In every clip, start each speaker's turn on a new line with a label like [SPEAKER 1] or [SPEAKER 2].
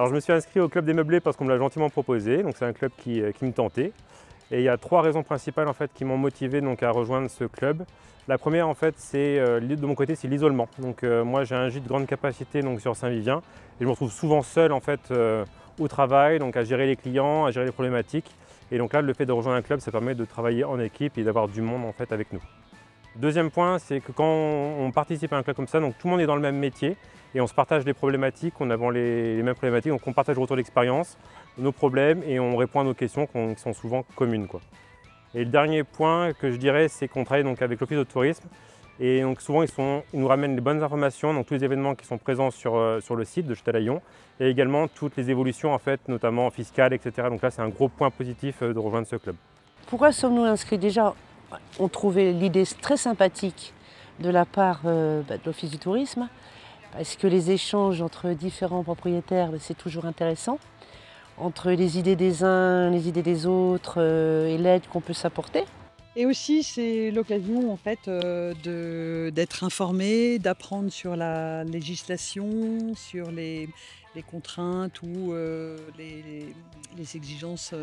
[SPEAKER 1] Alors je me suis inscrit au club des meublés parce qu'on me l'a gentiment proposé, donc c'est un club qui me tentait. Et il y a 3 raisons principales en fait, qui m'ont motivé donc, à rejoindre ce club. La première en fait, c'est de mon côté, c'est l'isolement. Donc moi j'ai un gîte de grande capacité donc, sur Saint-Vivien et je me retrouve souvent seul en fait, au travail, donc à gérer les clients, à gérer les problématiques. Et donc là, le fait de rejoindre un club, ça permet de travailler en équipe et d'avoir du monde en fait, avec nous. Deuxième point, c'est que quand on participe à un club comme ça, donc tout le monde est dans le même métier et on se partage les problématiques, on a les mêmes problématiques, donc on partage le retour d'expérience, nos problèmes et on répond à nos questions qui sont souvent communes, quoi. Et le dernier point que je dirais, c'est qu'on travaille donc avec l'Office de tourisme et donc souvent ils nous ramènent les bonnes informations, donc tous les événements qui sont présents sur le site de Châtelaillon et également toutes les évolutions en fait, notamment fiscales, etc. Donc là c'est un gros point positif de rejoindre ce club.
[SPEAKER 2] Pourquoi sommes-nous inscrits? Déjà, on trouvait l'idée très sympathique de la part de l'Office du tourisme, parce que les échanges entre différents propriétaires, c'est toujours intéressant. Entre les idées des uns, les idées des autres et l'aide qu'on peut s'apporter.
[SPEAKER 3] Et aussi, c'est l'occasion en fait d'être informé, d'apprendre sur la législation, sur les contraintes ou les exigences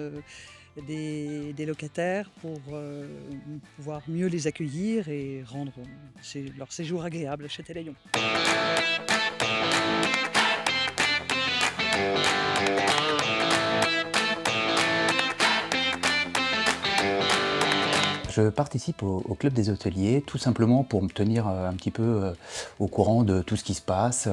[SPEAKER 3] des locataires pour pouvoir mieux les accueillir et rendre leur séjour agréable à Châtelaillon.
[SPEAKER 4] Je participe au Club des hôteliers tout simplement pour me tenir un petit peu au courant de tout ce qui se passe.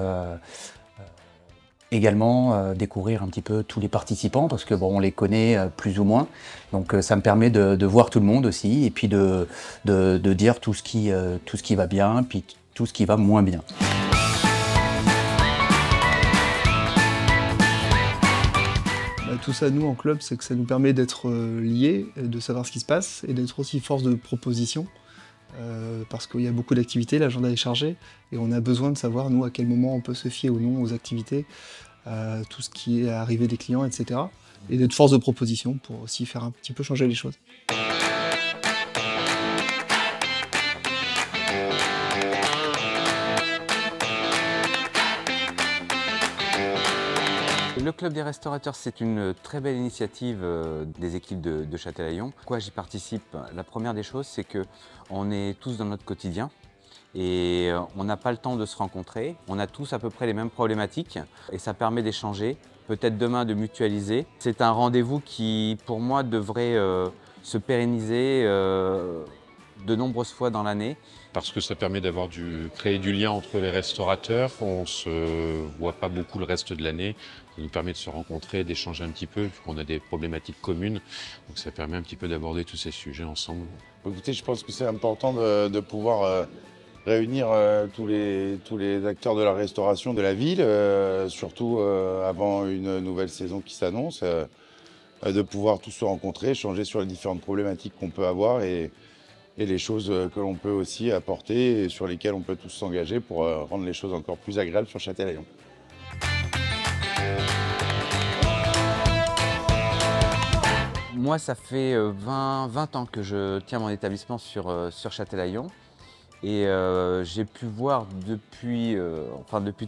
[SPEAKER 4] Également découvrir un petit peu tous les participants parce que bon, on les connaît plus ou moins. Donc ça me permet de voir tout le monde aussi et puis de dire tout ce qui va bien puis tout ce qui va moins bien.
[SPEAKER 5] Tout ça, nous, en club, c'est que ça nous permet d'être liés, de savoir ce qui se passe et d'être aussi force de proposition. Parce qu'il y a beaucoup d'activités, l'agenda est chargé et on a besoin de savoir, nous, à quel moment on peut se fier ou non aux activités, tout ce qui est arrivé des clients, etc. Et d'être force de proposition pour aussi faire un petit peu changer les choses.
[SPEAKER 6] Le Club des restaurateurs, c'est une très belle initiative des équipes de Châtelaillon. Pourquoi j'y participe? La première des choses, c'est qu'on est tous dans notre quotidien et on n'a pas le temps de se rencontrer. On a tous à peu près les mêmes problématiques et ça permet d'échanger, peut-être demain de mutualiser. C'est un rendez-vous qui, pour moi, devrait se pérenniser de nombreuses fois dans l'année.
[SPEAKER 7] Parce que ça permet créer du lien entre les restaurateurs, on ne se voit pas beaucoup le reste de l'année, ça nous permet de se rencontrer, d'échanger un petit peu, vu qu'on a des problématiques communes, donc ça permet un petit peu d'aborder tous ces sujets ensemble.
[SPEAKER 8] Écoutez, je pense que c'est important de pouvoir réunir tous les acteurs de la restauration de la ville, surtout avant une nouvelle saison qui s'annonce, de pouvoir tous se rencontrer, échanger sur les différentes problématiques qu'on peut avoir et les choses que l'on peut aussi apporter et sur lesquelles on peut tous s'engager pour rendre les choses encore plus agréables sur Châtelaillon.
[SPEAKER 6] Moi, ça fait 20 ans que je tiens mon établissement sur Châtelaillon et j'ai pu voir depuis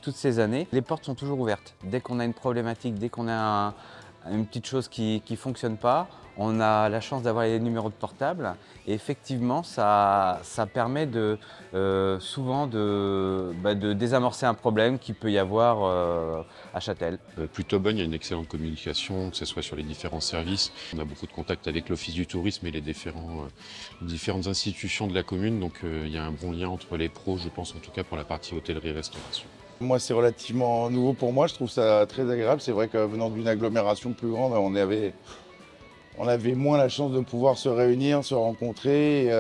[SPEAKER 6] toutes ces années, les portes sont toujours ouvertes. Dès qu'on a une problématique, dès qu'on a une petite chose qui ne fonctionne pas, on a la chance d'avoir les numéros de portable et effectivement ça permet souvent de désamorcer un problème qu'il peut y avoir à Châtel.
[SPEAKER 7] Plutôt bonne, il y a une excellente communication, que ce soit sur les différents services. On a beaucoup de contacts avec l'Office du tourisme et les différentes institutions de la commune, donc il y a un bon lien entre les pros, je pense en tout cas pour la partie hôtellerie-restauration.
[SPEAKER 8] Moi, c'est relativement nouveau pour moi, je trouve ça très agréable. C'est vrai que venant d'une agglomération plus grande, on avait moins la chance de pouvoir se réunir, se rencontrer,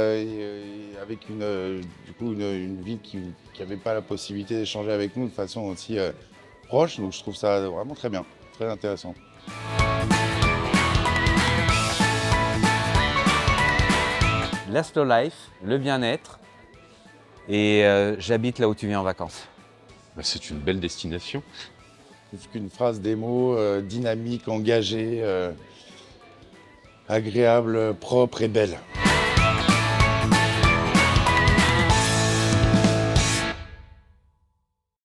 [SPEAKER 8] avec une ville qui n'avait pas la possibilité d'échanger avec nous de façon aussi proche. Donc je trouve ça vraiment très bien, très intéressant.
[SPEAKER 6] La slow life, le bien-être et j'habite là où tu viens en vacances.
[SPEAKER 7] C'est une belle destination.
[SPEAKER 8] Plus qu'une phrase des mots, dynamique, engagée, agréable, propre et belle.